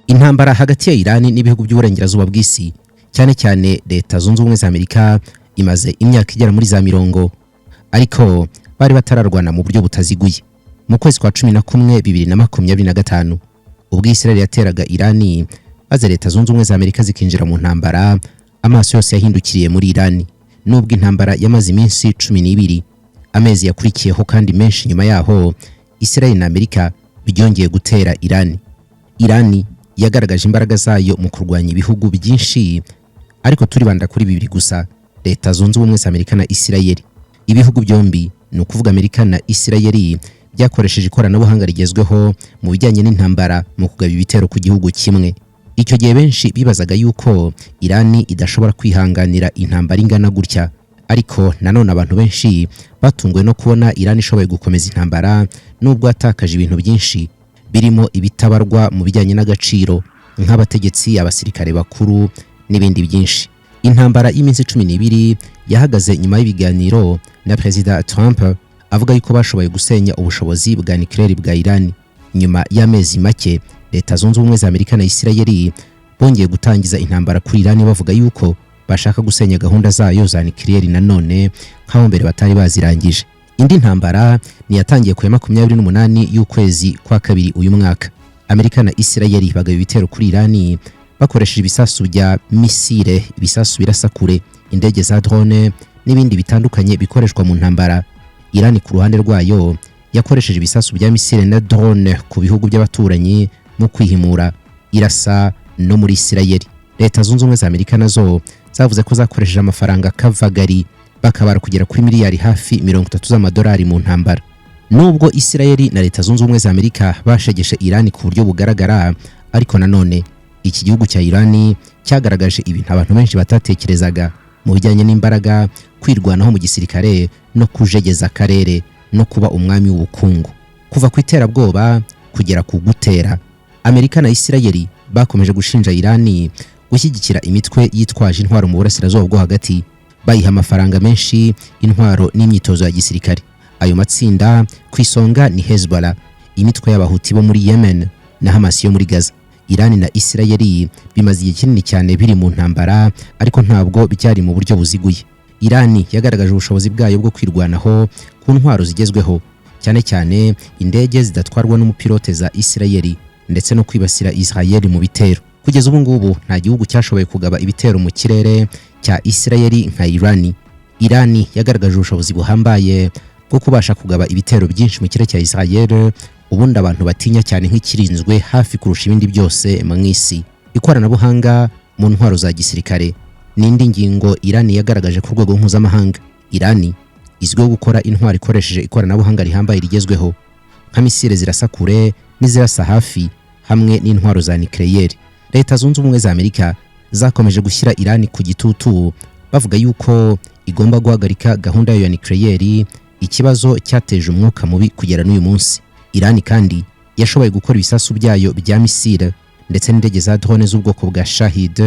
Intambara hagati ya Iran n'ibihugu by'uburengerazuba bw'isi, cyane cyane Leta Zunze Ubumwe za Amerika, imaze imyaka igera muri za 70, ariko bari batararwana mu buryo butaziguye. Mu kwezi kwa 11 2025, ubwo Israel yateraga Iran, maze Leta Zunze Ubumwe za Amerika zikinjira mu ntambara, amaso yose yahindukiriye muri Iran. Nubwo intambara yamaze iminsi 12, amezi yakurikiyeho kandi menshi nyuma yaho, Israel na Amerika byongeye gutera Iran. Iran yagaragaje imbaraga zayo mu kurwanya ibihugu byinshi, ariko turibanda kuri bibiri gusa: Leta Zunze Ubumwe za Amerika na Israel. Ibihugu byombi, ni ukuvuga Amerika na Israel, byakoresheje ikoranabuhanga rigezweho mu bijyanye n'intambara mu kugaba ibitero ku gihugu kimwe. Icyo gihe benshi bibazaga yuko Iran idashobora kwihanganira intambara ingana gutya, ariko nanone abantu benshi batunguwe no kubona Iran ishoboye gukomeza intambara nubwo yatakaje ibintu byinshi, birimo ibitabarwa mu bijyanye n'agaciro nk'abategetsi, abasirikare bakuru n'ibindi byinshi. Intambara y'iminsi 12 yahagaze nyuma y'ibiganiro na Perezida Trump avuga yuko bashoboye gusenya ubushobozi bwa nucleaire bwa Iran. Nyuma y'amezi make, Leta Zunze Ubumwe za Amerika na Israel bongeye gutangiza intambara kuri Iran, bavuga yuko bashaka gusenya gahunda zayo za nucleaire nanone nk'aho mbere batari bazirangije. Indi ntambara ni yatangiye ku 28 y'ukwezi kwa kabiri uyu mwaka. Amerika na Israel bagaba ibitero kuri Iran bakoresheje ibisasu bya misile, ibisasu birasa kure, indege za drone n'ibindi bitandukanye bikoreshwa mu ntambara. Iran ku ruhande rwayo yakoresheje ibisasu bya misile na drone ku bihugu by'abaturanyi mu kwihimura, irasa no muri Israel. Leta Zunze Ubumwe za Amerika nazo zavuze ko zakoresheje amafaranga kavagari bakabara kugera kuri miliyari hafi 30 z'amadolari mu ntambara. Nubwo Israel na Leta Zunze Ubumwe za Amerika bashegeshe Iran ku buryo bugaragara, ariko nanone iki gihugu cya Iran cyagaragaje ibintu abantu benshi batatekerezaga mu bijyanye n'imbaraga, kwirwanaho mu gisirikare no kujegeza akarere no kuba umwami w'ubukungu. Kuva ku iterabwoba kugera ku gutera, Amerika na Israel bakomeje gushinja Iran gushyigikira imitwe yitwaje intwaro mu burasirazuba bwo hagati, bayiha amafaranga menshi, intwaro n'imyitozo ya gisirikare. Ayo matsinda ku isonga ni Hezbollah, imitwe y'abahuti bo muri Yemen na Hamas yo muri Gaza. Iran na Israel bimaze igihe kinini cyane biri mu ntambara, ariko ntabwo byari mu buryo buziguye. Iran yagaragaje ubushobozi bwayo bwo kwirwanaho ku ntwaro zigezweho, cyane cyane indege zidatwarwa n'umupilote za Israel, ndetse no kwibasira Israel mu bitero. Kugeza ubu ngubu nta gihugu cyashoboye kugaba ibitero mu kirere cya Israel nka Iran. Iran yagaragaje ubushobozi buhambaye bwo kubasha kugaba ibitero byinshi mu kirere cya Israel, ubundi abantu batinya cyane nk'ikirinzwe hafi kurusha ibindi byose mu isi. Ikoranabuhanga mu ntwaro za gisirikare n'indi ngingo Iran yagaragaje ku rwego mpuzamahanga. Iran izwiho gukora intwaro ikoresheje ikoranabuhanga rihambaye rigezweho, nka misile zirasa kure n'izirasa hafi, hamwe n'intwaro za nucleaire. Leta Zunze Ubumwe za Amerika zakomeje gushyira Iran ku gitutu, bavuga yuko igomba guhagarika gahunda ya nucleaire, ikibazo cyateje umwuka mubi kugera n'uyu munsi. Iran kandi yashoboye gukora ibisasu byayo bya misile ndetse n'indege za drone z'ubwoko bwa Shahid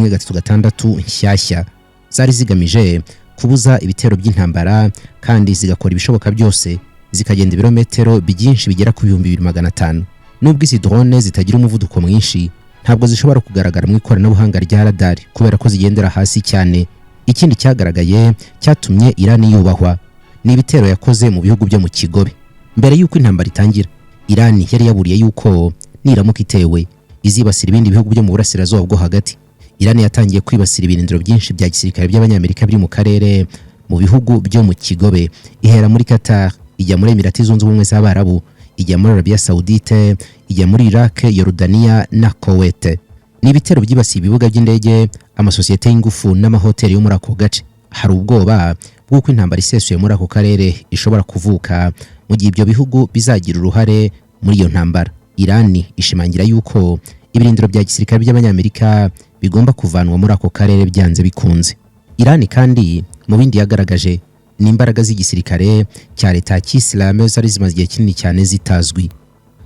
136 nshyashya, zari zigamije kubuza ibitero by'intambara kandi zigakora ibishoboka byose zikagenda ibirometero byinshi bigera ku 2500. Nubwo izi drone zitagira umuvuduko mwinshi, ntabwo zishobora kugaragara mu ikoranabuhanga rya radar kubera ko zigendera hasi cyane. Ikindi cyagaragaye cyatumye Iran yubahwa ni ibitero yakoze mu bihugu byo mu kigobe. Mbere y'uko intambara itangira, Iran yari yaburiye yuko niramuka itewe izibasira ibindi bihugu byo mu burasirazuba bwo hagati. Iran yatangiye kwibasira ibirindiro byinshi bya gisirikare by'abanyamerika biri mu karere mu bihugu byo mu kigobe, ihera muri Qatar, ijya muri Emirati Zunze Ubumwe z'Abarabu, ijya muri Arabia Saudite, ijya muri Iraq, Yordania na Kuwait. Ni ibitero byibasiye ibibuga by'indege, amasosiyete y'ingufu n'amahoteli yo muri ako gace. Hari ubwoba bw'uko intambara isesuye muri ako karere ishobora kuvuka mu gihe ibyo bihugu bizagira uruhare muri iyo ntambara. Iran ishimangira yuko ibirindiro bya gisirikare by'abanyamerika bigomba kuvanwa muri ako karere byanze bikunze. Iran kandi mu bindi yagaragaje ni imbaraga z'igisirikare cya leta ya Kisilamu zari zimaze igihe kinini cyane zitazwi.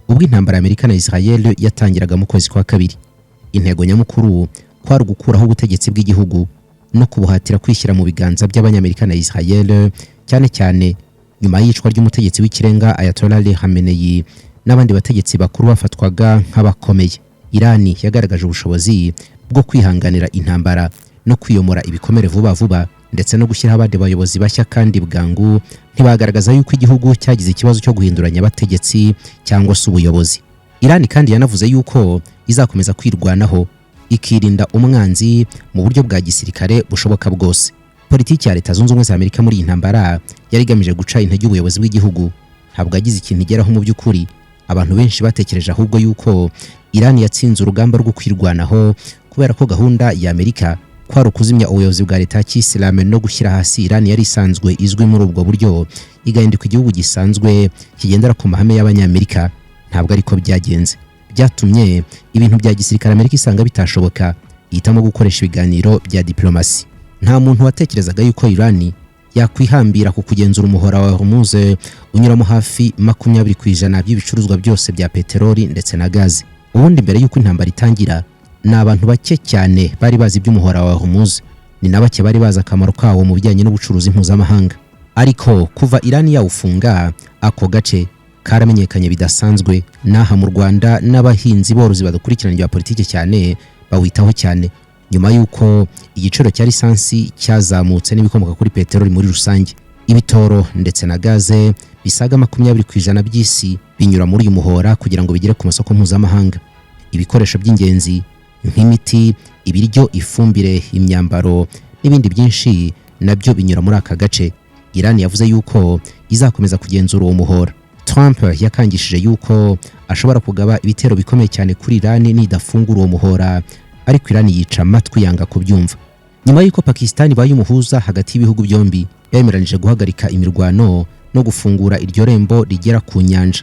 Ubwo intambara ya Amerika na Israel yatangiraga mu kwezi kwa kabiri, intego nyamukuru kwari gukuraho ubutegetsi bw'igihugu no kubuhatira kwishyira mu biganza by'abanyamerika na Israel, cyane cyane nyuma y'icwa ry'umutegetsi w'ikirenga Ayatollah Ali Khamenei n'abandi bategetsi bakuru bafatwaga nk'abakomeye. Irani yagaragaje ubushobozi bwo kwihanganira intambara no kwiyomora ibikomere vuba vuba ndetse no gushyiraho abandi bayobozi bashya kandi bwangu. Ntibagaragaza yuko igihugu cyagize ikibazo cyo guhinduranya abategetsi cyangwa se ubuyobozi. Irani kandi yanavuze yuko izakomeza kwirwanaho ikirinda umwanzi mu buryo bwa gisirikare bushoboka bwose. Politiki ya Leta Zunze Ubumwe za Amerika muri iyi ntambara yari igamije guca intege ubuyobozi bw'igihugu. Ntabwo yagize ikintu igeraho mu by'ukuri. Abantu benshi batekereje ahubwo yuko Irani yatsinze urugamba rwo kwirwanaho kubera ko gahunda ya Amerika kwari ukuzimya ubuyobozi bwa leta ya Kiyisilamu no gushyira hasi Irani yari isanzwe izwi muri ubwo buryo igahinduka igihugu gisanzwe kigendera ku mahame y'Abanyamerika. Ntabwo ariko byagenze. Byatumye ibintu bya gisirikare Amerika isanga bitashoboka, ihitamo gukoresha ibiganiro bya diplomasi. Nta muntu watekerezaga yuko Irani yakwihambira ku kugenzura umuhora wa Hormuz unyuramo hafi 20% by'ibicuruzwa byose bya peteroli ndetse na gazi. Ubundi mbere yuko intambara itangira, ni abantu bake cyane bari bazi iby'umuhora wa Hormuz, ni na bake bari bazi akamaro kawo mu bijyanye n'ubucuruzi mpuzamahanga. Ariko kuva Irani yawufunga, ako gace karamenyekanye bidasanzwe. Naha mu Rwanda n'abahinzi borozi badukurikirana bya politiki cyane bawitaho cyane, nyuma yuko igiciro cya lisansi cyazamutse n'ibikomoka kuri peteroli muri rusange. Ibitoro ndetse na gaze bisaga 20% by'isi binyura muri uyu muhora kugira ngo bigere ku masoko mpuzamahanga. Ibikoresho by'ingenzi nk'imiti, ibiryo, ifumbire, imyambaro n'ibindi byinshi nabyo binyura muri aka gace. Irani yavuze yuko izakomeza kugenzura uwo muhora. Trump yakangishije yuko ashobora kugaba ibitero bikomeye cyane kuri Irani nidafungura uwo muhora, ariko Irani yica amatwi yanga kubyumva. Nyuma y'uko Pakistan ibaye umuhuza hagati y'ibihugu byombi, yemeranije guhagarika imirwano no gufungura iryo rembo rigera ku nyanja.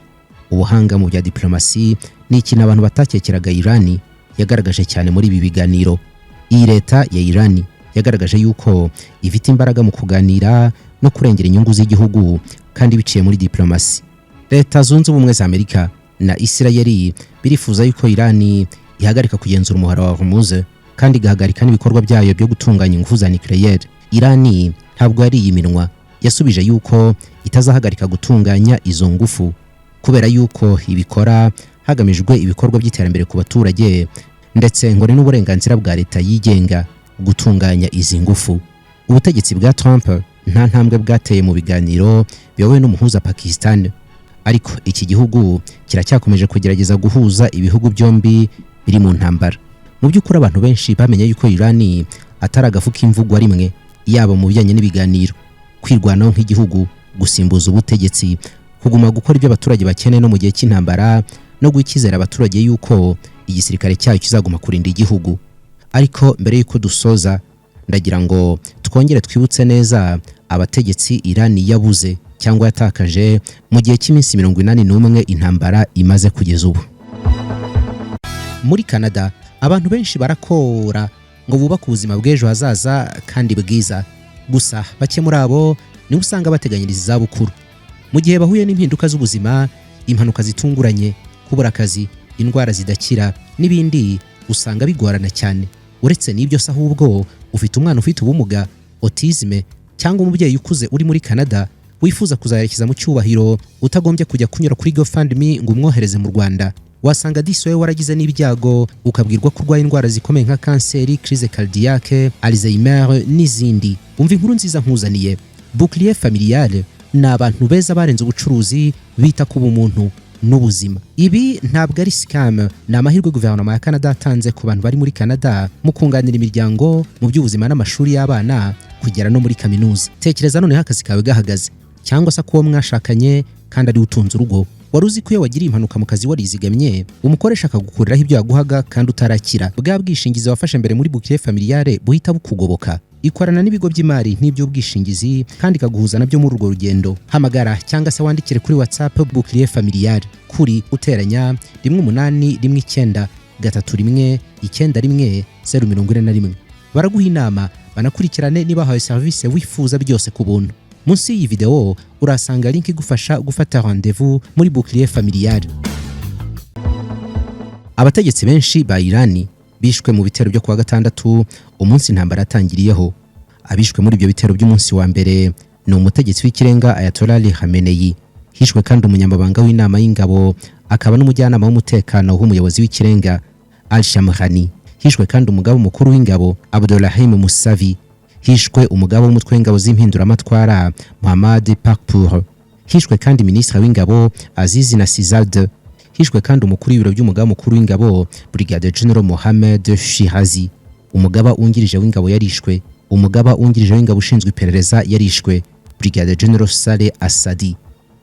Ubuhanga mu bya diplomasi ni ikintu abantu batakekeraga Irani yagaragaje cyane muri ibi biganiro. Iyi leta ya Irani yagaragaje yuko ifite imbaraga mu kuganira no kurengera inyungu z'igihugu kandi biciye muri diplomasi. Leta Zunze Ubumwe za Amerika na Isirayeli birifuza yuko Irani ihagarika kugenzura umuhora wa Hormuz kandi igahagarika n'ibikorwa byayo byo gutunganya ingufu za nucleaire. Irani ntabwo yari yiminwa, yasubije yuko itazahagarika gutunganya izo ngufu kubera yuko ibikora hagamijwe ibikorwa by'iterambere ku baturage ndetse ngo n'uburenganzira bwa leta yigenga gutunganya izi ngufu. Ubutegetsi bwa Trump nta ntambwe bwateye mu biganiro biyobowe n'umuhuza Pakistan, ariko iki gihugu kiracyakomeje kugerageza guhuza ibihugu byombi biri mu ntambara. Mu by'ukuri abantu benshi bamenye yuko Irani atari agafu k'imvugwa rimwe, yaba mu bijyanye n'ibiganiro, kwirwanaho nk'igihugu, gusimbuza ubutegetsi, kuguma gukora ibyo abaturage bakeneye no mu gihe cy'intambara, no guikizera abaturage yuko igisirikare cyayo kizaguma kurinda igihugu. Ariko mbere yuko dusoza, ndagira ngo twongere twibutse neza abategetsi Irani yabuze cyangwa yatakaje mu gihe cy'iminsi 81 intambara imaze kugeza ubu. Muri Canada abantu benshi barakora ngo bubake ubuzima bw'ejo hazaza kandi bwiza, gusa bake muri abo niwe usanga bateganyiriza izabukuru. Mu gihe bahuye n'impinduka z'ubuzima, impanuka zitunguranye, kubura akazi, indwara zidakira n'ibindi, usanga bigorana cyane. Uretse n'ibyo se ahubwo ufite umwana ufite ubumuga, autisme, cyangwa umubyeyi ukuze uri muri Canada wifuza kuzayerekeza mu cyubahiro utagombye kujya kunyura kuri GoFundMe ngo umwohereze mu Rwanda, wasanga disoye waragize n'ibyago ukabwirwa ko urwaye indwara zikomeye nka kanseri, crise cardiaque, Alzheimer n'izindi. Umva inkuru nziza nkuzaniye. Bouclier familial ni abantu beza barenze ubucuruzi, bita ku bumuntu n'ubuzima. Ibi ntabwo ari scam, ni amahirwe guverinoma ya Canada yatanze ku bantu bari muri Canada mu kunganira imiryango mu by'ubuzima n'amashuri y'abana kugera no muri kaminuza. Tekereza noneho akazi kawe gahagaze, cyangwa se kuwo mwashakanye kandi ari utunze urugo. Wari uzi ko iyo wagiriye impanuka mu kazi warizigamye, umukoresha akagukuriraho ibyo yaguhaga kandi utarakira. Bwa bwishingizi wafashe mbere muri Bouclier familiale buhita bukugoboka. Ikorana n'ibigo by'imari n'iby'ubwishingizi kandi ikaguhuza nabyo muri urwo rugendo. Hamagara cyangwa se wandikire kuri WhatsApp Bouclier familiale kuri uteranya 18193191 baraguha inama, banakurikirane niba hawe service wifuza byose ku buntu. Munsi y'iyi video urasanga link igufasha gufata rendez-vous muri Bouclier familiale. Abategetsi benshi ba Irani bishwe mu bitero byo kuwa gatandatu umunsi intambara yatangiriyeho. Abishwe muri ibyo bitero by'umunsi wa mbere ni umutegetsi w'ikirenga Ayatollah Ali Khamenei. Hishwe kandi umunyamabanga w'inama y'ingabo akaba n'umujyanama w'umutekano w'umuyobozi w'ikirenga Al-Shamkhani. Hishwe kandi umugaba mukuru w'ingabo Abdulrahim Musavi. Hishwe umugaba w'umutwe w'ingabo z'impinduramatwara Muhammad Pakpur. Hishwe kandi minisitiri w'ingabo Aziz Nasizad. Hishwe kandi umukuru w'ibiro by'umugaba mukuru w'ingabo Brigadier General Mohamed Shirazi. Umugaba wungirije w'ingabo yarishwe. Umugaba wungirije w'ingabo ushinzwe iperereza yarishwe Brigadier General Saleh Asadi.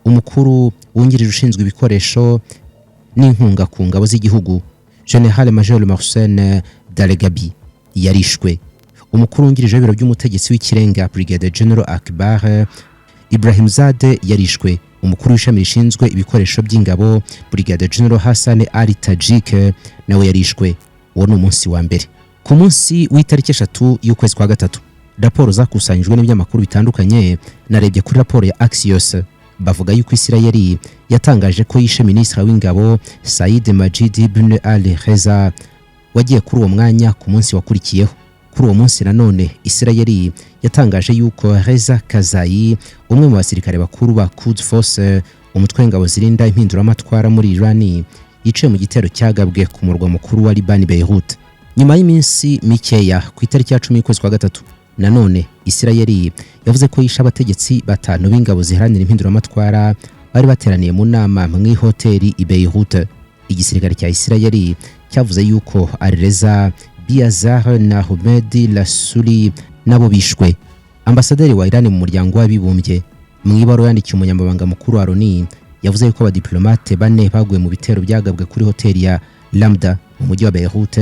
Umukuru wungirije ushinzwe ibikoresho n'inkunga ku ngabo z'igihugu General Major Mohsen Dalegabi yarishwe. Umukuru wungirije w'ibiro by'umutegetsi w'ikirenga Brigadier General Akbar Ibrahimzade yarishwe. Umukuru w'ishami rishinzwe ibikoresho by'ingabo Brigadier General Hassan Ali Tajik nawe yarishwe. Uwo ni umunsi wa mbere. Ku munsi w'itariki 3 y'ukwezi kwa gatatu, raporo zakusanyijwe n'ibyamakuru bitandukanye narebye kuri raporo ya Axios. Bavuga yuko Isirayeli yatangaje ko yishe minisitiri w'ingabo Said Majid ibn al-Reza wagiye kuri uwo mwanya ku munsi wakurikiyeho. Kuri uwo munsi nanone Isirayeli yatangaje yuko Reza Kazayi, umwe mu basirikare bakuru ba Quds Force, umutwe w'ingabo zirinda impinduramatwara muri Iran, yiciwe mu gitero cyagabwe ku murwa mukuru wa Liban Beirut. Nyuma y'iminsi mikeya ku itariki ya 10 y'ukwezi kwa gatatu, nanone Isirayeli yavuze ko yishe abategetsi batanu b'ingabo ziharanira impinduramatwara bari bateraniye mu nama mu hoteli i Beirut. Igisirikare cya Isirayeli cyavuze yuko Reza Biazar na Ahmed Lasuli nabo bishwe. Ambasaderi wa Iran mu muryango w'abibumbye mu ibaro yandikiye umunyamabanga mukuru wa Loni yavuze yuko abadiplomate bane baguye mu bitero byagabwe kuri hoteli ya Lambda mu mujyi wa Beirut,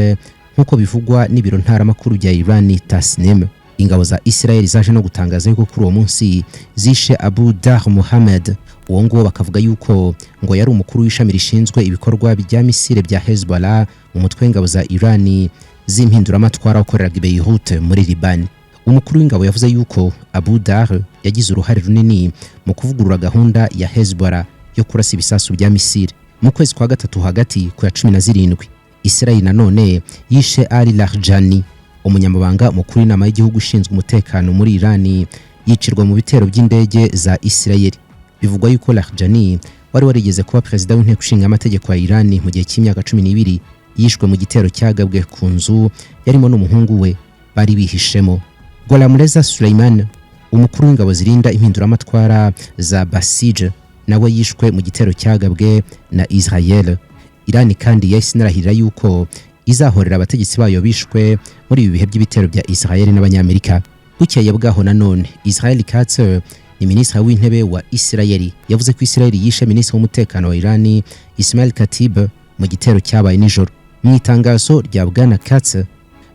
nkuko bivugwa n'ibiro ntaramakuru bya Iran Tasnim. Ingabo za Isirayeli zaje no gutangaza yuko kuri uwo munsi zishe Abu Dar Mohammed. Uwo nguwo bakavuga yuko ngo yari umukuru w'ishami rishinzwe ibikorwa bya misile bya Hezbollah mu mutwe w'ingabo za Iran z'impinduramatwara ukoreraga i Beirut muri Liban. Umukuru w'ingabo yavuze yuko Abu Dar yagize uruhare runini mu kuvugurura gahunda ya Hezbollah yo kurasa ibisasu bya misile. Mu kwezi kwa gatatu hagati ku ya 17, Isirayeli nanone yishe Ali Lahjani, umunyamabanga mukuru w'inama y'igihugu ushinzwe umutekano muri Iran, yicirwa mu bitero by'indege za Isirayeli. Bivugwa yuko Lahjani wari warigeze kuba perezida w'inteko ishinga amategeko ya Iran mu gihe cy'imyaka 12, yishwe mu gitero cyagabwe ku nzu yarimo n'umuhungu we bari bihishemo. Golamreza Suleiman, umukuru w'ingabo zirinda impinduramatwara za Basij, nawe yishwe mu gitero cyagabwe na Israel. Iran kandi yahise inarahirira yuko izahorera abategetsi bayo bishwe muri ibi bihe by'ibitero bya Israel n'abanyamerika. Bukeye bwaho nanone Israel Katz, ni minisitiri w'intebe wa Isirayeli, yavuze ko Isirayeli yishe minisitiri w'umutekano wa Iran Ismail Katib mu gitero cyabaye nijoro. Mu itangazo rya Bwana Katz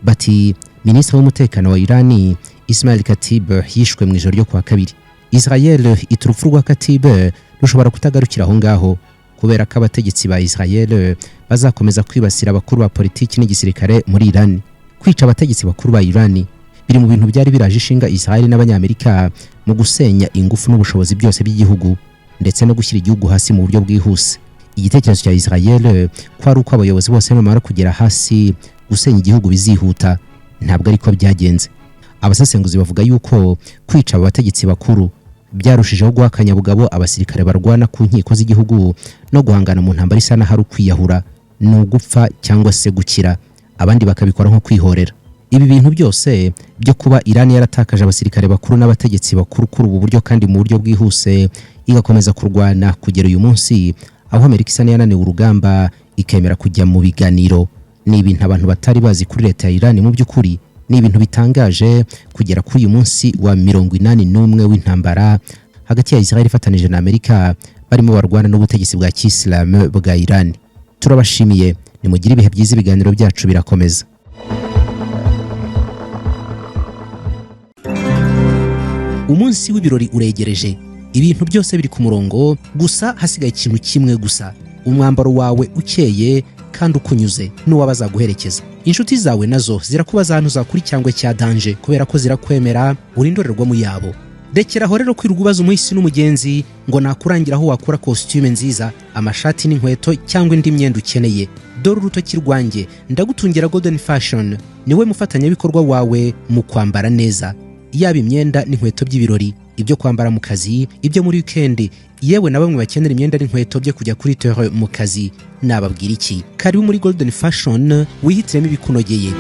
bati minisitiri w'umutekano wa Iran Ismail Katib yishwe mu ijoro ryo kwa kabiri. Israel iturupfu rwa Katib rushobora kutagarukira aho ngaho, kubera ko abategetsi ba Israel bazakomeza kwibasira abakuru ba politiki n'igisirikare muri Iran. Kwica abategetsi bakuru ba Iran biri mu bintu byari biraje ishinga Israel n'abanyamerika mu gusenya ingufu n'ubushobozi byose by'igihugu ndetse no gushyira igihugu hasi mu buryo bwihuse. Igitekerezo cya Israel ko ari uko abayobozi bose bamara kugera hasi gusenya igihugu bizihuta, ntabwo ariko byagenze. Abasesenguzi bavuga yuko kwica abategetsi bakuru byarushijeho guha akanyabugabo abasirikare barwana ku nkiko z'igihugu no guhangana mu ntambara isa n'ahari ukwiyahura, ni ugupfa cyangwa se gukira, abandi bakabikora nko kwihorera. Ibi bintu byose byo kuba Iran yaratakaje abasirikare bakuru n'abategetsi bakuru kuri ubu buryo kandi mu buryo bwihuse, igakomeza kurwana kugera uyu munsi aho Amerika isa n'yananiwe urugamba ikemera kujya mu biganiro, ni ibintu abantu batari bazi kuri leta ya Iran. Mu by'ukuri ni ibintu bitangaje kugera kuri uyu munsi wa 81 w'intambara hagati ya Israel ifatanije na Amerika barimo barwana n'ubutegetsi bwa Kisilamu bwa Iran. Turabashimiye, nimugire ibihe byiza, ibiganiro byacu birakomeza. Umunsi w'ibirori uregereje, ibintu byose biri ku murongo, gusa hasigaye ikintu kimwe gusa: umwambaro wawe ukeye kandi ukunyuze n'uwabazaguherekeza. Inshuti zawe nazo zirakubaza ahantu zakuri cyangwa cya danje kubera ko zirakwemera uri indorerwamo yabo. Rekeraho rero kwirirwa ubaza umuhisi n'umugenzi ngo nakurangira aho wakura costume nziza, amashati n'inkweto cyangwa indi myenda ukeneye. Dore urutoki rwanjye ndagutungira Golden Fashion, niwe mufatanyabikorwa wawe mu kwambara neza, yaba imyenda n'inkweto by'ibirori, ibyo kwambara mu kazi, ibyo muri weekend, yewe na bamwe bakenera imyenda n'inkweto byo kujya kuri terre mu kazi. Nababwira iki? Karibu muri Golden Fashion wihitiremo ibikunogeye.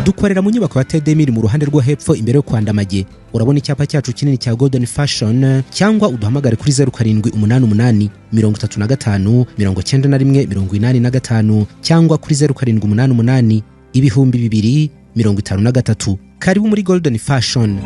Dukorera mu nyubako ya Tedemir mu ruhande rwo hepfo imbere yo kwandamage. Urabona icyapa cyacu kinini cya Golden Fashion, cyangwa uduhamagare kuri 0788 35 91 85 cyangwa kuri 0788 253. Karibu muri Golden Fashion.